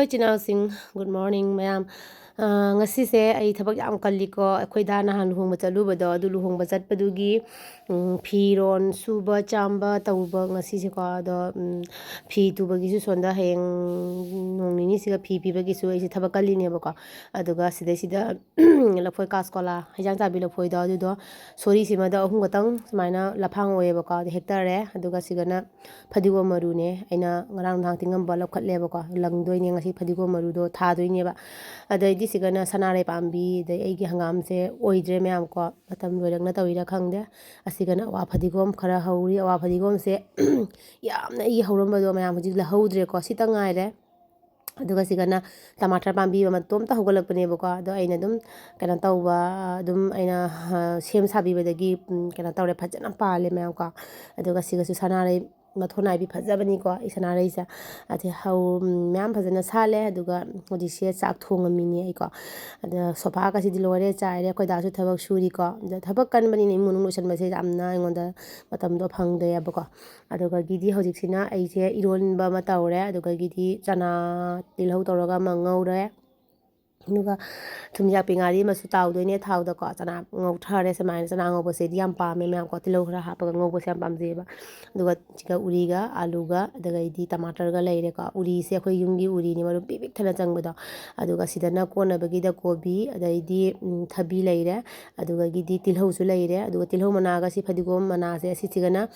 Hello Chinasing, good morning ma'am. Ngasi ay thabak yam kalliko akhoi da na han luhong chalubado adu luhong chatpadugi phiron suba chamba tauba ngasi se ko do phi tubagi su sonda heng nongni siga phi pibagi su ai thabak kalline bako aduga sida lafoi kaskola hajang tabi lafoi do adu do sori sima da ahum gatang sumaina laphang oye bako hectare re aduga sigana phadigo maru ne aina ngarang nang tingam ba lakhatle bako langdoi ne ngasi phadigo maru do tha doi ne ba adai di sigana sanare pambi dai ai gi hangam se oidre myam ko matam loirakna tawira khangde asigana wa phadigom khara hauri wa phadigom se yamna I hauram do myam hujik la haudre ko sita ngai re aduga sigana tomato pambi ma tom ta hogalak pane bako do aina dum kana tawba dum aina sem sabi badagi kana tawre phajana pale myam ko aduga sigasu sanare mathona bi phajabani ko isana reisa ati hau myam phajana sale aduga hodise chak thongamini ai ko ada sofa ka sidi lore chaire ko da su thabak suri ko thabak kan bani ni munung losan base amna ingonda matam do phangde yabako aduga gidi hojik sina ai se iron ba ma tawre aduga gidi chana tilhau tawraga mangaure nuga thumya pingari masu tawdoine thawda ko chana ngau thare samai chana ngau bose diam pa me myam ko tilhau khara ha pa ngau bose am pam jeba duga chiga uriga aluga daga idi tomato ga leire ka uri se khoi yumgi uri ni maru bibik thana changboda aduga sidana kona bagi da kobi adaidi thabi leire aduga gidi tilhau su leire aduga tilhau mana ga si phadigom mana se si chigana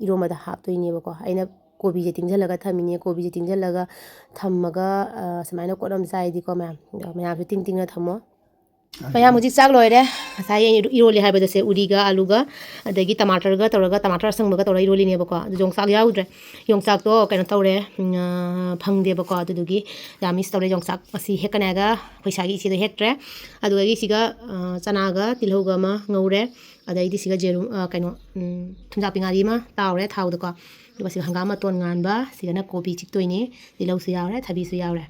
iroma da hap toine bako aina kobi je tingjalaga thamine kobi je tingjalaga thammaga samaina kodam saidi ko ma'am su tingna thamo Paya muji chak loire sai iroli haibada se uriga aluga adagi tomato ga tawraga tomato sangbaga tawra iroli ne bako jong sak yaudre yong sak to kaina tawre phangde bako adugi yamis tawre jong sak asi hekanaga paisa gi sido hektre aduga gi siga chana ga tilhoga ma ngaure adai di siga jerum kaino thunja pingari ma tawre thawda ko aduga siga hangama ton nganba siga na kopi chiktoini tilau su yaure thabi su yaure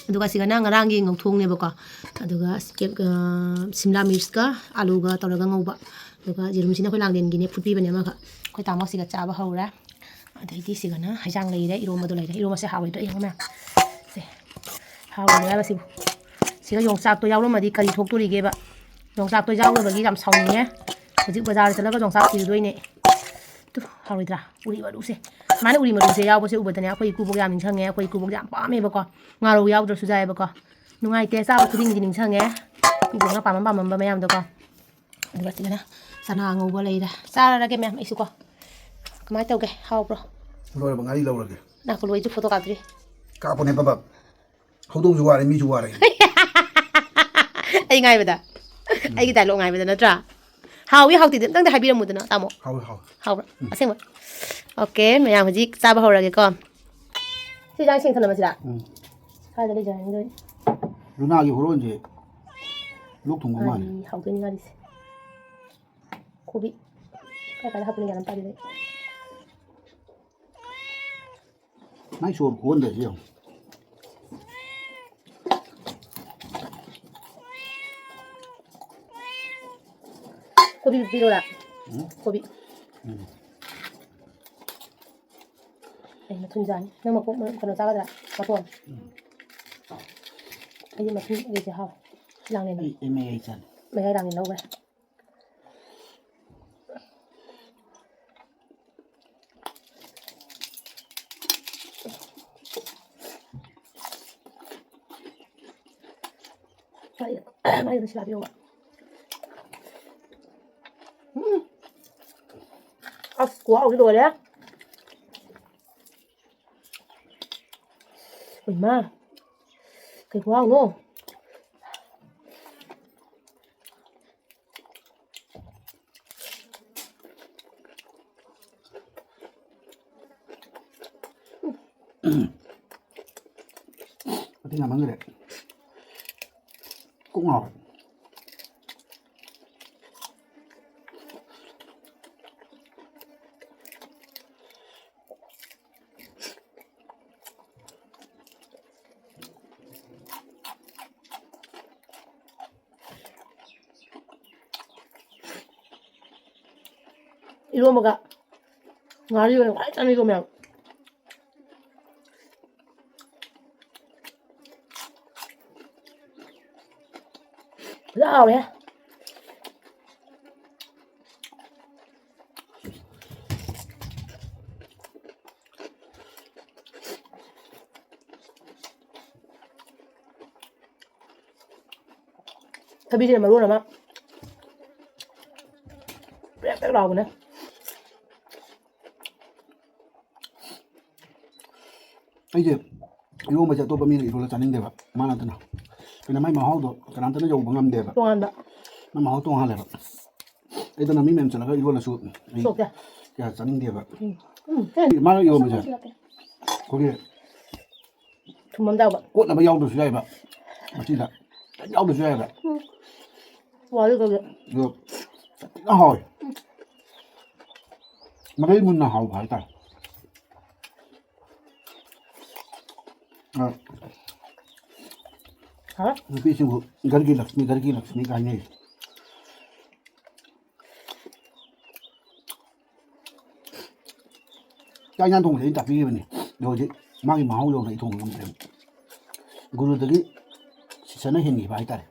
aduga sigana ngarang ngau thong ne bako aduga simla mirs ka alu ga tawraga ngauba aduga jerum sina khoi langden gine phutpi bane ma khoi tamo siga chaba haura adai di sigana hajang leire iroma do leire iroma se hawai do yama se hawai ya basi siga yong sak to yawlo madi kari thok to rige ba yong sak to yawlo bagi jam sawni hujik bazar chalaga yong sak ti doine tu hawidra uri ba se mana uri maru se yaw bose ubadane akhoi kubok yam ningsange akhoi kubok yam pame bako ngaro yawdro su jai bako nungai te sa khuding gi ningsange kubok na pamam ba mayam do ko aduga tigana sana ngauba leira sara rage ma'am isu ko kamai tawge haw bro loi ba ngari lawrage na ko loi ju photo kadri ka pone baba hodong ju ware mi ju ware ai ngai bada ai gi dialogue ngai bada natra hawi hawti dang da habiram mudana tamo haw aseng oke mayam hujik chaba horage ko sijang sing thana masira 사이다 리자 이거 루나기 호론지 룩통 고만 아니 하우더니 가리세 고비 까까지 하프는 게 안 빠지네 나이 쇼 고원데지요 고비 비로라 고비 tunjan nang mako kono saga da maton ai ma tin ge ha lang ne eme ai chan me ai lang ne lo ba ai ai sila biyo quá ôi rồi đấy ôi ma cái quá không có tiếng nào mọi người đấy cũng ngọt 이러면가 나리가 완전히 이거면 Rau đấy. Tapi sini malu nama. Bẹt rau của nó. Ấy chứ yêu mà chợ tôi bấm mình rồi là chả nên đẹp ạ mà là thế nào cái này mà hao được cái này nó dùng bằng ngâm đẹp ạ Tuang anda. nó mà hao tuang hai đẹp ạ ấy tôi nói mình chả là cái yêu là sụt Sok ya. cái chả nên đẹp ạ Thế. mà yêu mà chợ có cái Thum mắm đâu bạn. cốt là bao nhiêu được rồi ạ mà chỉ là nhau được rồi ạ Wow, được rồi. được nó hỏi mà cái muốn là hậu phải ta Hả? पीछे घर की लक्ष्मी का नहीं क्या यहाँ थोंग ले तभी बने जो जी माँ की माँ जो ले थोंग लम ले गुरु तकी सने हिंदी भाई तारे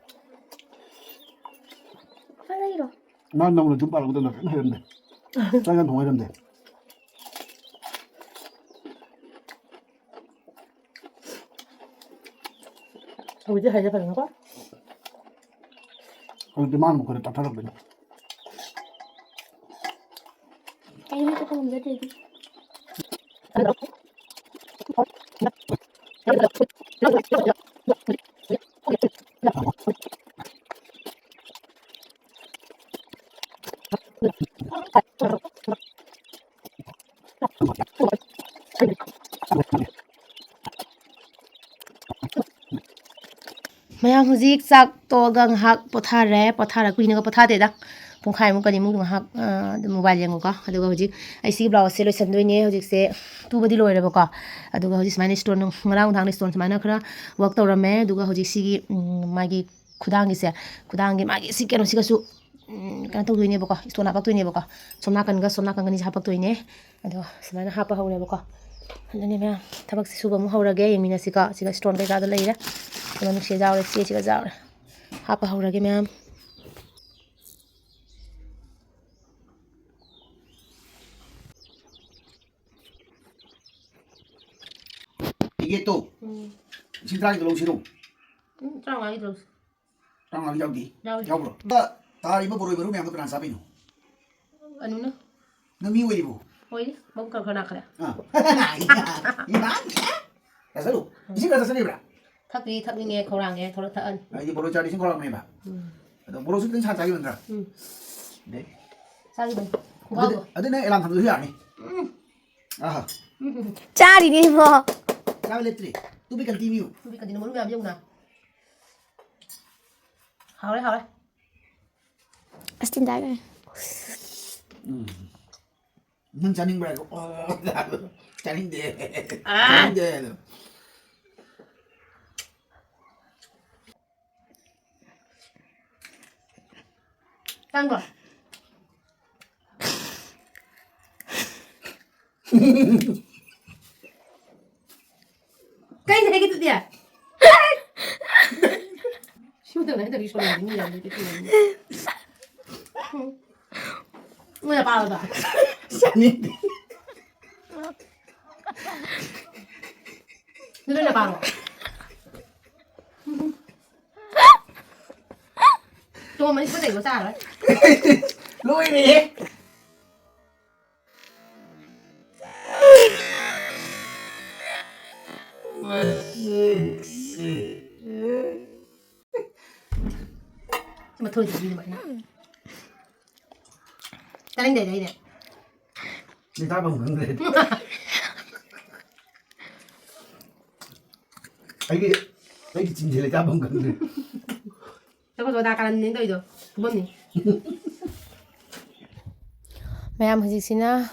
Phải đây rồi. माँ नमूने जुम्पा लगता है ना हिंदी क्या यहाँ थोंग Hindi Ủa chứ hay cho phần quá. और दिमाग में करे तथा रख देना Cái này tôi không làm ra gì. Mayang huzik sak to gang hak pothara kuina ka potha de da pungkhai mu kani mu hak mobile yang ko aduga huzik ai si blouse se loisan doine huzik se tu badi loire ba ko aduga huzik smine stone ngrang thang stone smine khara work to rame aduga huzik si magi khudang se khudang gi magi si keno si ka su kan to doine ba ko stone apak doine ba ko somna kan ga ni hapak doine adu smine hapa haure ba ko anh em thabak si suba mu haurage yemina sika stone kai ga da leira nó sẽ rau này chia chỉ có rau này hấp vào ra cái mềm 이게 또 신랑이 들어오시롱 trong này rồi 땅랑 여기 Đâu? 여보로 다 이거 보러 이거 면 그런 사비노 anh nữa 너 미워 이거 thôi bông cần khởi nạc này 이만 가서 이 집 가서 쓰리브라 thắt đi nghe khẩu ràng nghe thôi thợ ân 이제 보러 자리 신고라고 해봐 너 보러 쓸 땐 차 자기 만들어 네 sao đi mình không 어디 내 애랑 감도 해야 하니 아하 Cha đi đi mà. sao lên tri tu biết cần TV không biết cái gì nó muốn làm dùng nào hào đấy Xin đại này. 넌 자닝 말고 자닝데 아. 자닝데 căng rồi cái này cái tự địa siêu tưởng này tự đi xuống này nhiều cái gì người là bao rồi 자닝데 người là bao rồi tôi mới có thể có sao đấy lui đi nhưng mà thôi thì như vậy nè ta đánh để đây nè người ta bằng người cái chính là ta bằng người 저거 저 나가는 데도 이도 뭐니? ꯃꯌꯥꯝ ꯍꯧꯖꯤꯛꯁꯤꯅ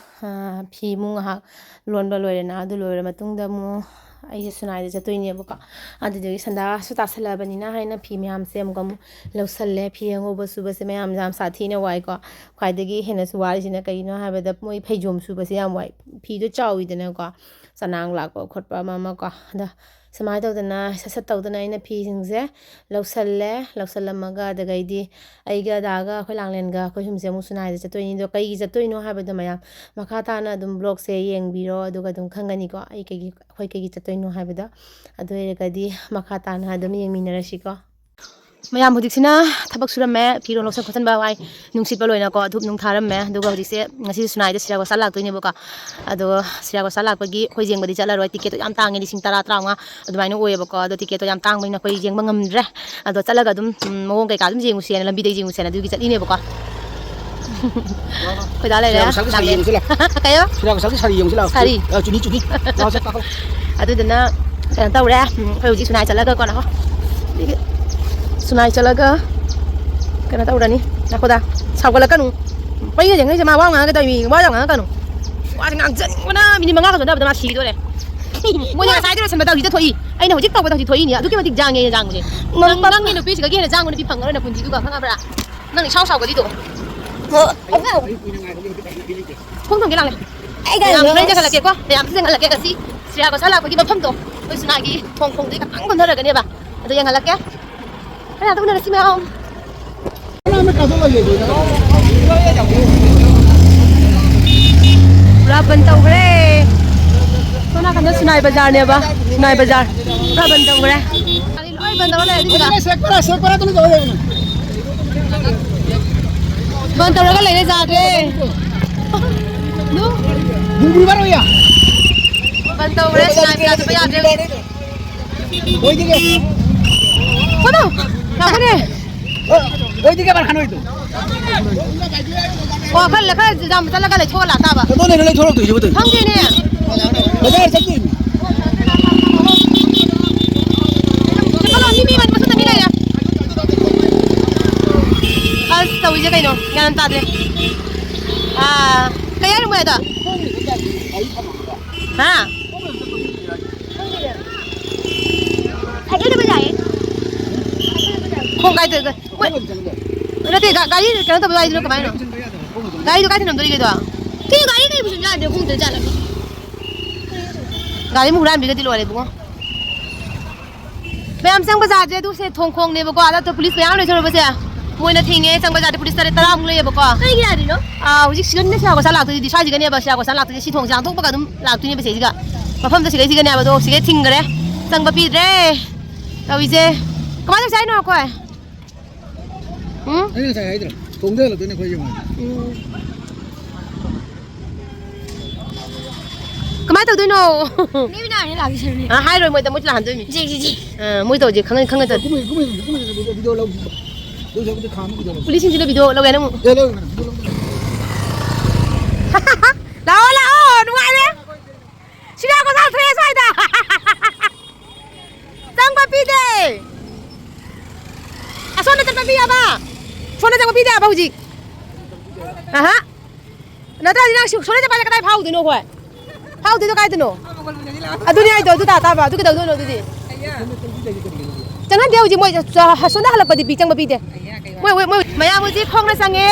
ꯐꯤ ꯃꯨꯛ ꯉꯥꯏꯍꯥꯛ ꯂꯣꯟꯕ ꯂꯣꯏꯔꯦꯅ ꯑꯗꯨ ꯂꯣꯏꯔ ꯃꯇꯨꯡꯗ ꯑꯃꯨꯛ ꯑꯩꯁꯦ ꯁꯨꯅꯥꯏꯗ ꯆꯠꯇꯣꯏꯅꯦꯕꯀꯣ ꯑꯗꯨꯗꯒꯤ ꯁꯟꯗꯥꯁꯨ ꯇꯥꯁꯜꯂꯛꯑꯕꯅꯤꯅ ꯍꯥꯏꯅ ꯐꯤ ꯃꯌꯥꯝꯁꯦ ꯑꯃꯨꯛ ꯂꯧꯁꯜꯂꯦ ꯐꯤ ꯑꯉꯧꯕ ꯁꯨꯕꯁꯦ ꯃꯌꯥꯝ ꯌꯥꯝ ꯁꯥꯊꯤꯅ ꯋꯥꯏꯀꯣ ꯈ꯭ꯋꯥꯏꯗꯒꯤ ꯍꯦꯟꯅꯁꯨ ꯋꯥꯔꯤꯁꯤꯅ ꯀꯩꯒꯤꯅꯣ ꯍꯥꯏꯕꯗ ꯃꯣꯏ ꯐꯩꯖꯣꯝ ꯁꯨꯕꯁꯦ ꯌꯥꯝ ꯋꯥꯏ ꯐꯤꯗꯣ ꯆꯥꯎꯋꯤꯗꯅꯀꯣ ꯆꯅꯥꯡ ꯂꯥꯛꯄ ꯈꯣꯠꯄ ꯑꯃ ꯀꯣ ꯑꯗ ꯁꯨꯃꯥꯏꯅ ꯇꯧꯗꯅ ꯁꯠ ꯇꯧꯗꯅ ꯑꯩꯅ ꯐꯤꯁꯤꯡꯁꯦ ꯂꯧꯁꯜꯂꯝꯃꯒ ꯑꯗꯒꯩꯗꯤ ꯑꯩꯒ ꯗꯥꯒ ꯑꯩꯈꯣꯏ ꯂꯥꯡꯂꯦꯟꯒ ꯑꯩꯈꯣꯏ ꯁꯨꯝꯁꯦ ꯑꯃꯨꯛ ꯁꯨꯅꯥꯏꯗ ꯆꯠꯇꯣꯏꯅꯤ ꯑꯗꯣ ꯀꯩꯒꯤ ꯆꯠꯇꯣꯏꯅꯣ ꯍꯥꯏꯕꯗꯣ ꯃꯌꯥꯝ ꯃꯈꯥ ꯇꯥꯅ ꯑꯗꯨꯝ ꯕ꯭ꯂꯣꯛꯁꯦ ꯌꯦꯡꯕꯤꯔꯣ ꯑꯗꯨꯒ ꯑꯗꯨꯝ ꯈꯪꯒꯅꯤꯀꯣ ꯑꯩꯈꯣꯏ ꯀꯩꯒꯤ ꯆꯠꯇꯣꯏꯅꯣ ꯍꯥꯏꯕꯗꯣ ꯑꯗꯨ ꯑꯣꯏꯔꯒꯗꯤ ꯃꯈꯥ ꯇꯥꯅ ꯑꯗꯨꯝ ꯌꯦꯡꯃꯤꯟꯅꯔꯁꯤꯀോ ꯃꯌꯥꯝ ꯍꯧꯖꯤꯛꯁꯤꯅ ꯊꯕꯛ ꯁꯨꯔꯝꯃꯦ ꯐꯤꯔꯣꯜ ꯂꯧꯁꯟ ꯈꯣꯠꯆꯟꯕ ꯋꯥꯏ ꯅꯨꯡꯁꯤꯠꯄ ꯂꯣꯏꯅꯀꯣ ꯙꯨꯞ ꯅꯨꯡ ꯊꯥꯔꯝꯃꯦ ꯑꯗꯨꯒ ꯍꯧꯖꯤꯛꯁꯦ ꯉꯁꯤ ꯁꯨꯅꯥꯏꯗ ꯁꯤꯔꯥꯒꯣꯁꯥ ꯂꯥꯛꯇꯣꯏꯅꯦꯕꯀꯣ ꯑꯗꯣ ꯁꯤꯔꯥꯒꯣꯁꯥ ꯂꯥꯛꯄꯒꯤ ꯑꯩꯈꯣꯏ ꯌꯦꯡꯕꯗꯤ ꯆꯠꯂꯔꯣꯏ ꯇꯤꯀꯦꯠꯇꯣ ꯌꯥꯝ ꯇꯥꯡꯉꯦ 10,000-15,000 ꯑꯗꯨꯃꯥꯏꯅ ꯑꯣꯏꯌꯦꯕꯀꯣ ꯑꯗꯣ ꯇꯤꯀꯦꯠꯇꯣ ꯌꯥꯝ ꯇꯥꯡꯕꯅꯤꯅ ꯑꯩꯈꯣꯏ ꯌꯦꯡꯕ ꯉꯝꯗ꯭ꯔꯦ ꯑꯗꯣ ꯆꯠꯂꯒ ꯑꯗꯨꯝ ꯃꯑꯣꯡ ꯀꯩꯀꯥ ꯑꯗꯨꯝ ꯌꯦꯡꯉꯨꯁꯦꯅ ꯂꯝꯕꯤꯗ ꯌꯦꯡꯉꯨꯁꯦꯅ ꯑꯗꯨꯒꯤ ꯆꯠꯂꯤꯅꯦꯕꯀꯣ ꯑꯩꯈꯣꯏꯗ ꯂꯩꯔꯦ ꯀꯩꯌꯣ ꯁꯤꯔꯥꯒꯣꯁꯥꯒꯤ ꯁꯥꯔꯤ ꯌꯦꯡꯉꯨꯁꯤ ꯂꯥꯛꯑꯣ ꯁꯥꯔꯤ ꯆꯨꯅꯤ ꯂꯥꯛꯑꯣ ꯆꯠ ꯀꯥꯈꯠꯂꯣ ꯑꯗꯨꯗꯨꯅ ꯀꯩꯅꯣ ꯇꯧꯔꯦ ꯑꯩꯈꯣꯏ ꯍꯧꯖꯤꯛ ꯁꯨꯅꯥꯏ ꯆꯠꯂꯒꯀꯣ ꯅꯀꯣ ꯁꯨꯅꯥꯏ ꯆꯠꯂꯒ ꯀꯩꯅꯣ ꯇꯧꯔꯅꯤ ꯅꯈꯣꯗ ꯁꯥꯎꯒꯠꯂꯛꯀꯅꯨ ꯄꯩꯅ ꯌꯦꯡꯉꯩꯁꯦ ꯃꯥ ꯋꯥ ꯉꯥꯡꯉꯛꯀꯗꯧꯅꯤ ꯋꯥ ꯌꯥꯝ ꯉꯥꯡꯉꯛꯀꯅꯨ ꯋꯥꯁꯦ ꯉꯥꯡꯖꯅꯤꯡꯕꯅ ꯃꯤꯅꯤꯠ 5 ꯈꯛꯇꯅꯕꯗ ꯃꯥ ꯁꯤꯗꯣꯔꯦ ꯃꯣꯏꯅ ꯉꯁꯥꯏꯗ ꯂꯣꯏꯁꯟꯕꯗ ꯍꯧꯖꯤꯛꯇ ꯊꯣꯛꯏ ꯑꯩꯅ ꯍꯧꯖꯤꯛ ꯇꯧꯕꯗ ꯍꯧꯖꯤꯛ ꯊꯣꯛꯏꯅꯤ ꯑꯗꯨꯛꯀꯤ ꯃꯇꯤꯛ ꯖꯥꯡꯉꯦ ꯖꯥꯡꯕꯁꯦ ꯅꯪꯒꯤ ꯅꯨꯄꯤꯁꯤꯒ ꯍꯦꯟꯅ ꯖꯥꯡꯕ ꯅꯨꯄꯤ ꯐꯪꯉꯔꯣꯏ ꯅꯄꯨꯟꯁꯤꯗꯨꯒ ꯈꯪꯉꯕ꯭ꯔꯥ ꯅꯪ ꯏꯁꯥꯎ ꯁꯥꯎꯒꯗꯤꯗꯣ ꯈꯣꯡ ꯊꯣꯡꯒꯦ ꯂꯥꯛꯂꯦ ꯌꯥꯝ ꯐ꯭ꯔꯦꯟ ꯆꯪꯍꯜꯂꯛꯀꯦꯀꯣ ꯌꯥꯝ ꯆꯪꯍꯜꯂꯛꯀꯦ ꯉꯁꯤ ꯁꯤꯔꯥꯒꯣꯁꯥ ꯂꯥꯛꯄꯒꯤ ꯃꯐꯝꯗꯣ ꯑꯩꯈꯣꯏ ꯁꯨꯅꯥꯒꯤ ꯊꯣꯡꯗꯩ ꯈꯇꯪ ꯀꯣꯟꯊꯔꯒꯅꯦꯕ ꯑꯗꯣ ꯌꯦꯡꯍꯜꯂꯛꯀꯦ ꯑꯩ ꯑꯗꯨ ꯎꯅꯔꯁꯤ ꯃꯌꯥꯝ पूरा बंद तौरे सोना कंद सुनाई बाजार नेबा सुनाई बाजार पूरा बंद तौरे लोई बंद तौरे दिगा शेक करा तुम जाओ बंद तौरगा लेने जादे नु बुबुल बारो या बंद तौरे सुनाई बाजार पे यादे ओई दिगे कोनो लाखने ओई दिगे बार खानो इतो ओ खल खल जाम चलगा ले छोला ताबा तो ने ले छोड़ो तो ये बता हम ने बाजार चलती चलो मी मन मसुद मी ले आज तौजे कइनो ज्ञान तादे कया रुम है दा हां साइकिल पे जाए खोंगाई तो रते गाड़ी केन तो बाई लो कमाई नो गाड़ी तो काथे नंदरी के दो के गाड़ी नहीं बुझन जादे घूम दे जाला गाड़ी में उड़ान बिगति लोरे बुगो मैम संग बाजार जे दु से थोंग खोंग ने बको आदा तो पुलिस मैम ले छोड़ बसे मोइना थिंगे संग बाजार पुलिस तरे तरा मुले बको कई गिरा दिनो हुजी सिगन ने सागो सा लागतो दि साजि गने बा सागो सा लागतो सि थोंग जांग तो बका दुम लागतो ने बसे जिगा मफम तो सिगे सिगने आबो सिगे थिंगरे संग बा पीद्रे तविजे कमाल साइ नो कोय 아니 자 아이들 동대로 되네 거기 뭐 कमाल तो दोनो नहीं भी ना नहीं लागी सर ने हाय रोय मोय त मुच लाहन दोमी जी मोय तो जे खंग त 구매 비디오 라고 너 저기 가면 비디오 पुलिस सिंह वीडियो लगे ना लाओ लाओ नुआ ले सिरा को सा थ्रे साइदा संग पपी दे सोने तक पपी आबा सोने तक पपी दे आबा हुजी हा नता दिना सोने तक पाले कतै फाउ दिनो होय फाउ दिनो काय दिनो अदुनी आई दो ता बा दु के दो दुदी चंगन दे हुजी मोय सोना हलक पदी पी चंग पपी दे मोय मया मुजी खोंग ना संगे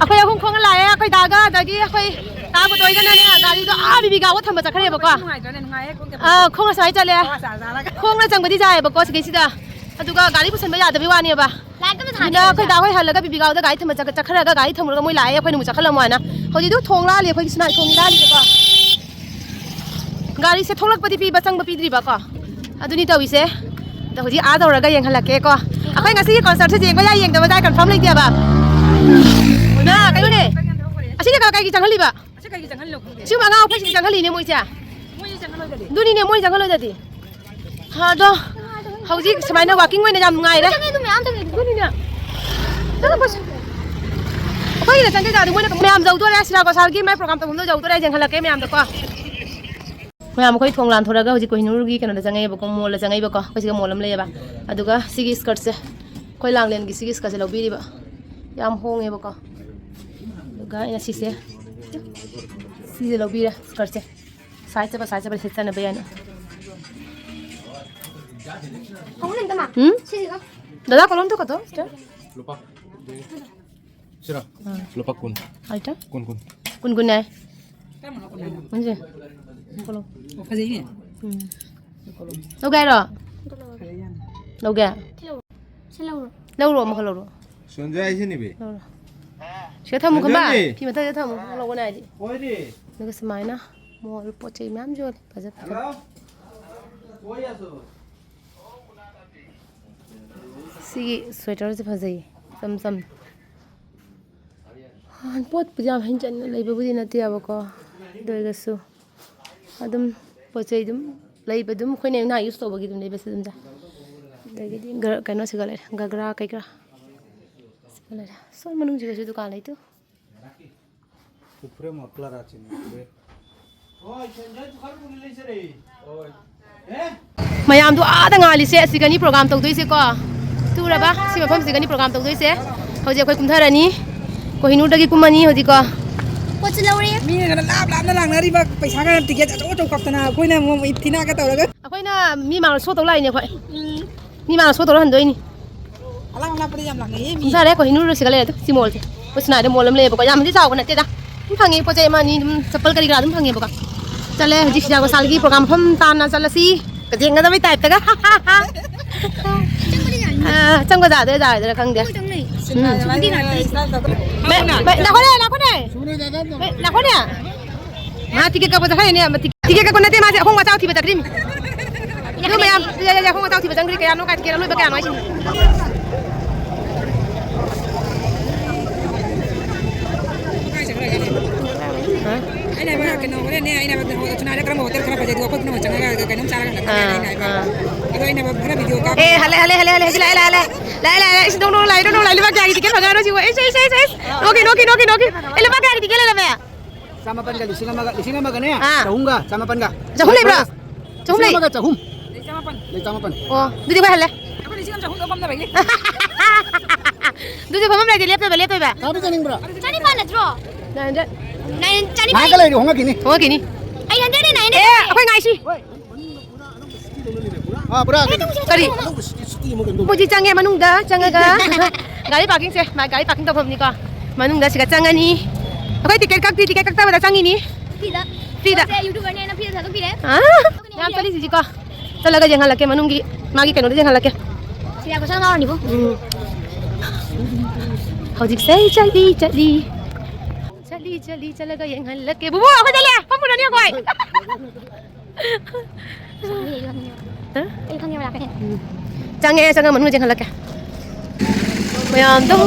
अखोय अखों खोंग लाए अखोय दागा दगी अखोय ताबो तोयगना ने गाड़ी तो आ बिबी गाव थम चखरे बको खोंग साइ चले खोंग ना चंगबदी जाय बको सिदा अदुगा गाड़ी पुसन बया दबी वानी बा लाइट में था ना अखोय दाखोय हलगा बिबी गाव दा गाड़ी थम चखरगा गाड़ी थमरगा मोय लाए अखोय नु चखलमवाना होजी दु थोंग ला ले अखोय सुनाय थोंग ला ले बको गाड़ी से थोलक पदी पी बचंग पीद्री बको अदुनी तविसे तो होजी आ दौरगा येंहलके को अखोय ngasi concert se jengba ya yengda ba confirm lai dia ba na kai ne asi ne ka kai ki changhali ba asi kai ki changhali lo si ma nga phai si changhali ne moi cha moi changhalo da di duni ne moi changhalo da di ha do hoji samai na walking moi ne jam ngai re तो मैं आम तो duni ne chalo bas akhoi na changke ja du moi na me am jau to re sira ko sal ki mai program to hum do jau to re jenghalake me am da ko ma'am अखोई थोंग लान थोरगा हजि कोहिनूरगी कनोदा जंगै बको मोल जंगै बको कोसिगा मोलम लेबा अदुगा सिगी skirt से कोई लांगलेन गी सिगी skirt से लौबिरिबा याम होंगे बको अदुगा इना सिसे सिजे लौबिरा skirt से साइज से सेचना बयान हम नहीं तमा सीगा दादा कलम तो कतो lupa sira lupa kun आइटा kun कुन नाय मुझे कलम Fazer đâu ghé rồi đâu ghé Xin lâu rồi. lâu rồi mà không lâu rồi 손자이시니 비. lâu rồi sẽ thăm một cái bà Johnny. khi mà tôi thăm lâu cái này đi 어디? nó cái smile na mua cái bộ chơi mắm rồi cả rất Hello? 뭐야서? si sweater sẽ phải gì xăm xăm pot pajama hình chân lấy bữa đi nãy tiao có đôi cái su adum bộ chơi dum lấy bữa dum khơi này na use to bagi dum lấy bữa dum ra đây cái gì cái nó sẽ gọi là gagra cái cái gọi là son mà nung chỉ cái dukaan lấy tu 부풀에 먹을라 라치네. 어이, 손자이 가루 릴리스리. 어이. 에? mayam tu ada ngali se sigani program tau tuise ko tu ra ba si mafam sigani program tau tuise hoje koi kumtharani ko hinu dagi kumani hoji ko Cô xin lâu đi. mi kana lap lap na lang na ri ba paisa ka ticket acho acho kap tana koi na mo itina ka tawra ga akoi na mi mang so tau lai ne khoi mi mang so tau han doi ni alang na pari jam lang ni mi kumthare ko hinu ro sigale tu si mol te ko sna de molam le ko yam di chau ko na te da phangi po je ma ni chapal kari gra dum phangi bo ka chale hoji sija ko salgi program pham tan na chalasi ka jenga da mai type ta ga chang ko ja de khang de Cô trong này. đi nào Mẹ, nào con này. Mẹ, nào con này. Mà tiket ka bata ni, mà tiket ka kunate ma không có tao thì bata krim. Nhưng mà ya không có tao thì bata krim cái ano cái tiket nó bata ano xin. ai này ba cái nó cái này ai này ba cái chuna ra cái mo hotel khara pa jadi ko no changa cái nom chara ka ai này ba ai này ba khara video ka Ê, hale, lại, đâu lại ba cái tiket bagaimana nó chứ? Noki. Ele ba cái tiket le mẹ. Sama pan ka lising ma gani. Ah. Sahum ga, sama pan ga. Chahum le bro. Chahum le. Sama ga sahum. sama pan Le sama pan. Oh, dudi ba hale. ako ni sinam chahum kam na ba ni Dudi ba mam lại lihat ba. Sabi kaning bro. Chani pa na draw. Nah, Này Chani pa. Ma ka lai honga kini. oh gini. 800 đi này Eh, này. aku ngai sih. Ah, bro. Tadi. Sti mo gando. Puji canggih manung dah, canggih ga. Gali parking sih, gali parking tu pun ni kau. Manung dah sikat canggih ni. Aku tiket kak tak pada canggih ni. Phi đó. Free dah. Saya YouTuber này nó phi thật phi đấy. Ah, yang tadi sih kau. Talaga jangan laki manung gi. Magi kenu jangan laki. Thì là có sao ngon nhỉ bố? Hojik saya Cali talaga jangan laki. Bubu aku cali. Kamu dah ni aku. Hah? Em không nghe là cái này. Canggih manung jangan laki. Mayam tu.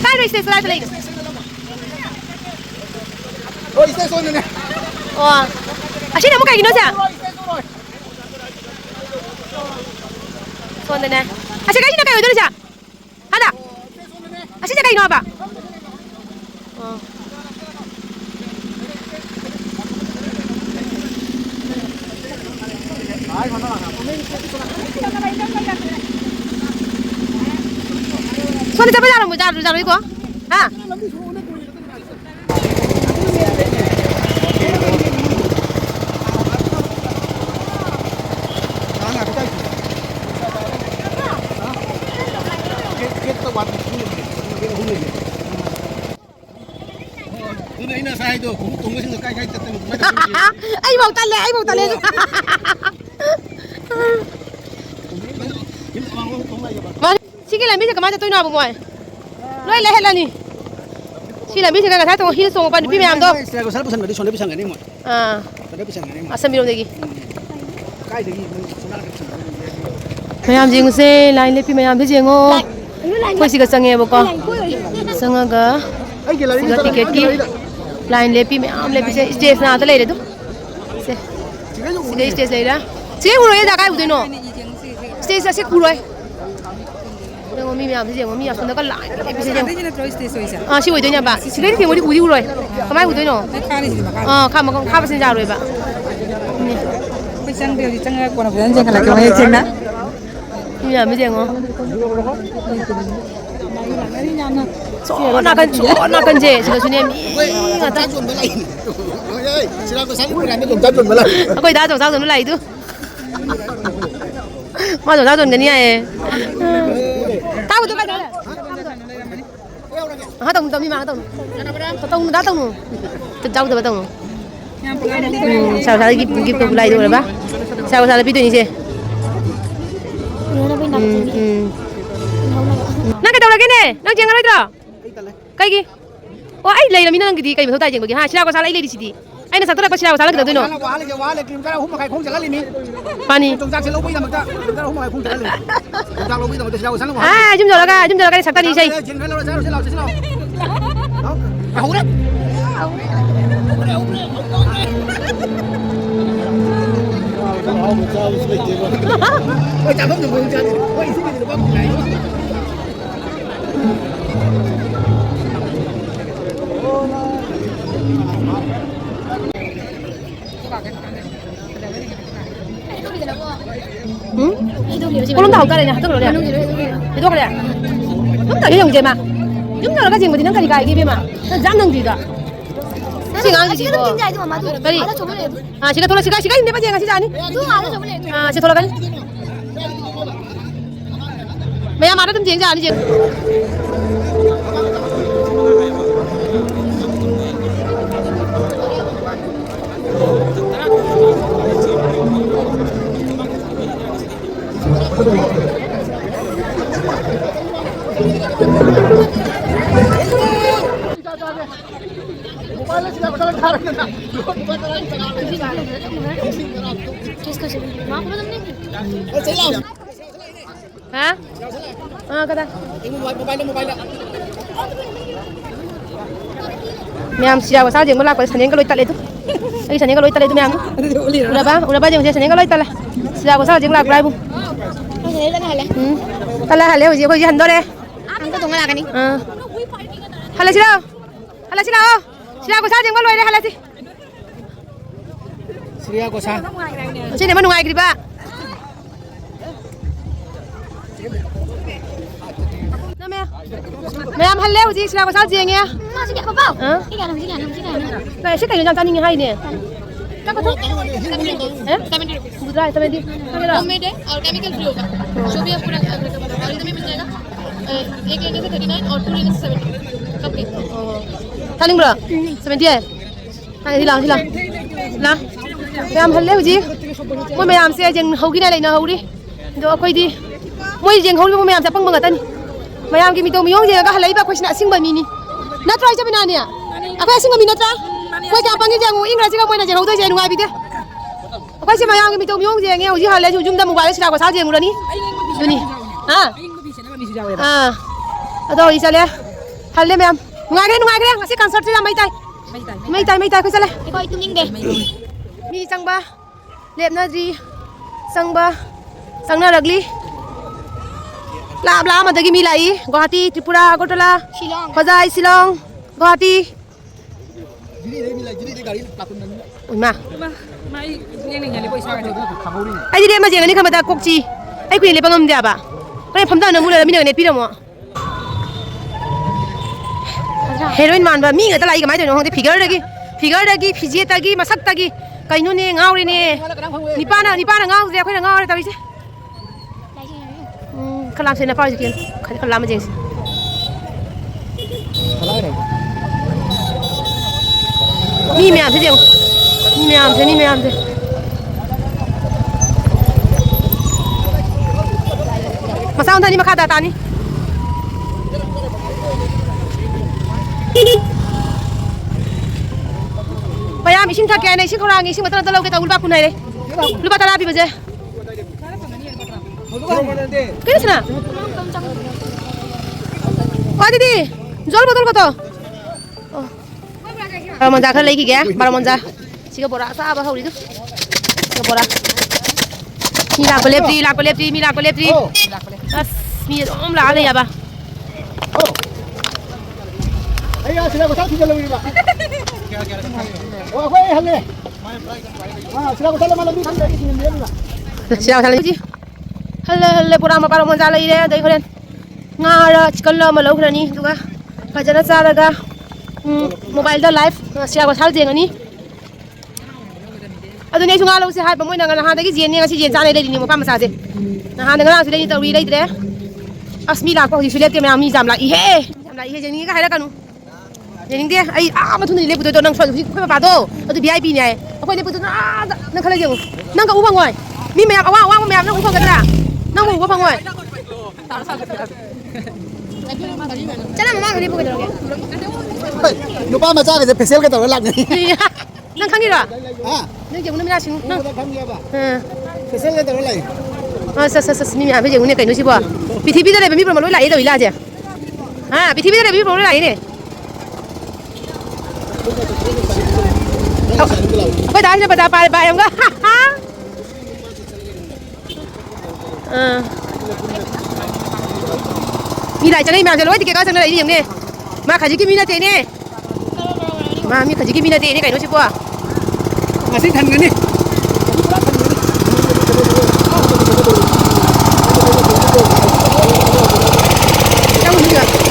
Kai dah stay selai lagi. Oh, iste so ne. Wah, asyik nak muka gini saja. Soalnya ni, asyik kaji nak kayu dulu saja. Ada? Asyik kayu apa? Oh. Soalnya siapa jalan itu? Ah? Ini ina sai do, cũng tung cái sinh cái tận mấy Anh bầu tay lên. Vâng, chị cái làm biết cái tôi nào bụng ngoài. Nói lấy hết là nè. Chị làm biết cái thái tôi hít xuống bàn phi mềm đâu. Saya ko sarap pesan sonde pisang ngani mo. À, Sonde pisang ngani mo. asam bilang lagi. Kai degi sonal ka pisang. Mayam jeng se lain lepi mayam tu jeng oh. Kau sih kesang ya boko. Sang aga. Ai ke lari. Siga tiket ki. Lain lepi se stage na tu lagi tu. Se. Siga stage lagi dah. Siga uroi dah kai udoi no. Stage se uroi. Dengan mami mayam tu jeng mami asal nak lain lepi se jeng. Hindi na troy stay so isa Ah, si udoi nya ba. Siga ni tengok di uroi. Kamai udoi no. na kani si maka Ah, kau pasal jaroi ba. paisang dia di tengah ko na bulan jeng kala ko ay jeng na Mayam tu jeng oh. Sonakan je, siga sunya mi. Ta chuẩn với lại. Ôi ơi, sila ko sai ko làm cái ta chuẩn với lại. Aku dah tahu dulu lah itu. Mau tahu kan ni eh. Tahu tu kan. Ha tahu mi mana tahu. Tahu dah tahu. Tu jauh tu tahu. sao sao cái tục lại rồi ba sao sao là biết tôi như thế nãy cái đầu là cái này nãy chừng cái đó cái gì ô ai lấy là mình đang cái gì cái mình thâu tay chừng cái ha sao sao lấy lấy đi gì ai nó sao tôi sao sao cái đầu tôi nó pani à chúng giờ là cái sạc tay đi xây Belum tahu kan ya, itu kalau dia. Itu kalau dia. Chúng ta dùng gì mà? Chúng ta là cái gì mà thì nó cái gì kia mà. Nó dám nâng gì cả. 시간 gì cô? Cái gì? À, 시간 돌아 시간 내 빠지 nga 시간 아니? À, 시간 돌아 cái. Mày mà nó tâm chuyện ra đi chứ. Hả? À, cái đó. Mẹ em siapa saja yang melakukan seneng kalau itat itu. Lagi seneng kalau itat itu mẹ em. Udah ba jangan seneng kalau itat lah. Siapa saja yang melakukan ibu. Tala hale hoji hoji hando re. Angka tunggal akan ni. Hale sila. Hale sila. Siapa saja yang melakukan hale sih. Siria ko sa. Sini mana ngai kiri pak. Mẹ em hello gì sao có sao gì nghe? Masih apa bau? Ini kan, ini kan. Này sẽ cảnh trong như hay nè. Các bạn Right, समझ दी. Homemade है और chemical free होगा जो भी आप पूरा और इधर में मिल जाएगा एक लेने से 39 और 2 लेने से 70 कब के Saling bro. 70 है. Này đi làm. Nào. Mẹ em hello gì? Mỗi mẹ em sẽ dừng hầu cái này lại nó hầu đi. Rồi quay đi. Mỗi dừng hầu mỗi mẹ em sẽ băng băng ở tên. Mẹ em cái mi tô mi hông gì cái halai ba quay xin sinh bờ mi ni. Nát try cho bên này nè. À quay sinh bờ mi nát try. Quay cái băng cái dừng ngồi English cái quay này dừng hầu tôi dừng ngoài bị thế. Quay xem mẹ em cái mi tô mi hông gì nghe hầu gì halai chúng ta mobile sẽ có sao dừng rồi ní. Rồi ní. À. À. Ở đâu đi sao lẽ? Halai mẹ em. Ngoài cái ngasih concert cho mấy tay quay sao lẽ? Iko itu ning deh Mi sang ba. Lep na gì? Sang ba. Sang na ragli. Lab mà tới mi lại Guwahati, Tripura, Agartala, Shillong Hoজাই, Shillong, Guwahati. Ui mà. Ai đi mà chuyện này không phải cốc chi. Ai quyền lấy bằng âm đẹp à? Cái này phẩm tao nó mua là mình được net pi đâu mà. Heroin man và mi người ta lại cái máy rồi nó không thể figure đây physique đây mà sắc đây cái nó nè ngao đây nè. Nipa na ngao, dia khơi ngao đây tao biết chứ. Kalau làm thế nào bao giờ kia? Kalau làm gì? Mi mẹ thế gì? Mi mẹ thế. Mà sao thằng đi mà khát ta ni? Bây giờ mình xin thắc cái này xin không ra, xin mà tao lâu cái tao ulba kunai đấy. Ulba tao làm gì bây giờ? Cái gì nè? Qua đi đi. Jol botol kau tu. Baru monza kan lagi ya, baru monza. Siapa borak sah apa hau itu? Siapa borak? Mi la kolepri. As mi lah ada ya ba. Ayo sila ko sa ti jalo ba. Oh, koy hale. Sila ko sala malam ni kan dari sini dia. Siapa salah ni? Hale pura ma baru monza lagi deh, dari kalian. Ngara chicken lo ma lo kena ni, tu ka. Fajana cara ka. Mobile dah live, siapa salah je ngani. Aduh ni cuma lo sih hai pemuda dengan hal tadi jen ni ngasih jen sana lagi ni, mau paham sahaja. Nah dengan orang sudah ni tahu lagi deh. Asmi lah kau sudah ke mana jam lah, ihe jam lah ihe jen ni kan ada kan? ꯌꯦꯡꯅꯤꯡꯗꯦ ꯑꯩ ꯃꯊꯨꯟꯗ ꯂꯦꯞꯄꯨꯗꯣꯏꯗꯣ ꯅꯪ ꯁꯣꯏ ꯍꯧꯖꯤꯛ ꯑꯩꯈꯣꯏ ꯄꯄꯥꯗꯣ ꯑꯗꯨ VIP ꯅꯦ ꯑꯩꯈꯣꯏ ꯂꯦꯞꯄꯨꯗꯣ ꯅꯪ ꯈꯜꯂ ꯌꯦꯡꯉꯨ ꯅꯪ ꯎꯕ ꯐꯪꯉꯣꯏ ꯃꯤ ꯃꯌꯥꯝ ꯑꯋꯥꯡꯕ ꯃꯌꯥꯝ ꯅꯪ ꯎꯕ ꯐꯪꯒꯗ꯭ꯔꯥ ꯅꯪ ꯎꯕ ꯐꯪꯉꯣꯏ ꯆꯠꯂ ꯃꯃꯥꯡꯗ ꯂꯦꯞꯄꯨ ꯀꯩꯗꯧꯔꯒꯦ 누가 맞아 그래 패셀 게 더 올라가네 ꯅꯪ ꯈꯪꯉꯤꯔꯣ 아 ꯅꯪ ꯌꯦꯡꯉꯨꯅ 미라싱 ꯅꯪ 누가 방이야 봐 패셀 게 더 올라가네 미 ꯃꯌꯥꯝ ꯌꯦꯡꯉꯨꯅꯦ ꯀꯩꯅꯣ ꯁꯤꯕꯣ ꯄ꯭ꯔꯤꯊꯤꯕꯤꯗ ꯂꯩꯕ ꯃꯤ ꯄꯨꯝꯅꯃꯛ ꯂꯣꯏ ꯂꯥꯛꯑꯦ ꯇꯧꯏ ꯂꯥꯁꯦ ꯄ꯭ꯔꯤꯊꯤꯕꯤꯗ ꯂꯩꯕ ꯃꯤ ꯄꯨꯝꯅꯃꯛ ꯂꯣꯏ ꯂꯥꯛꯏꯅꯦ ꯑꯩꯈꯣꯏ ꯗꯥꯁꯤꯅ ꯕꯖꯥꯔ ꯄꯥꯏ ꯑꯃꯒ ꯃꯤ ꯂꯥꯏ ꯆꯠꯅꯩ ꯃꯌꯥꯝꯁꯦ ꯂꯣꯏ ꯇꯤꯀꯦꯠ ꯀꯛꯑ ꯆꯪꯅ ꯂꯩꯅꯤ ꯌꯦꯡꯅꯦ ꯃꯥ ꯈꯖꯤꯛꯀꯤ ꯃꯤ ꯅꯠꯇꯦꯅꯦ ꯃꯥ ꯃꯤ ꯈꯖꯤꯛꯀꯤ ꯃꯤ ꯅꯠꯇꯦꯅꯦ ꯀꯩꯅꯣ ꯁꯤꯕꯣ 맛이 단거니 짱구니가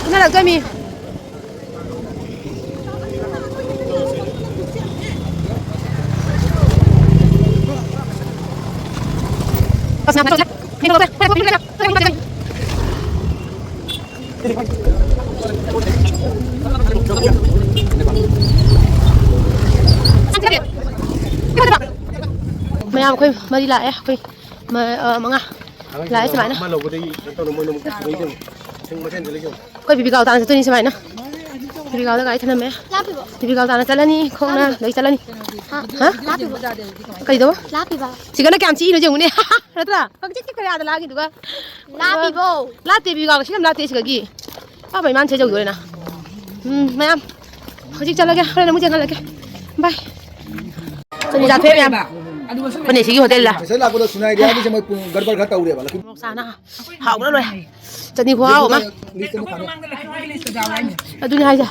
분할 까미 mày làm khuyên mày đi lại khuyên mày mắng à lại xem này khuyên bị gạo tàn tôi đi xem này nè bị gạo cái thằng mẹ bị gạo tàn chạy lên không nè lấy chạy lên hả cái gì đó chỉ cần nó kèm chi nó dùng này đó là có cái cái gì đó là cái gì đó latte bị gạo chỉ làm latte chỉ cái gì mày mang chơi chơi rồi nè mày em không chỉ chạy lại cái đây là muốn chơi lại cái bye tôi đi ra thuê em bên này chỉ hotel là 패셀 라고도 수나이 리아디 좀 गड़बड़ घटा उड़े वाला sana hảo lắm rồi chân đi khoa mà tôi đi hai giờ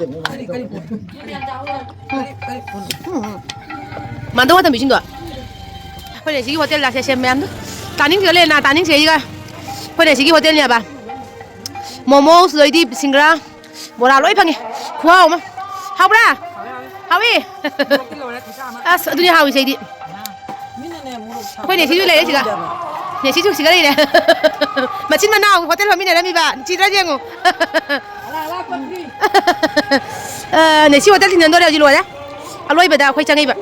mà đâu có tầm bị chín rồi bên này chỉ hotel là xem em đó tán những cái lên là tán những cái gì cơ bên này chỉ hotel nhà bà momo rồi đi singra bò đào lỗi phăng nhỉ khoa mà học ra học đi tôi đi học gì đi khôi để xí chú lấy đấy chị cả để xí chú xí cái đây này mà chín mà nào hotel hôm nay là mi bạn chị ra riêng không để xí hotel thì nhận đôi đều gì luôn đấy aloy beda khôi trang ấy bạn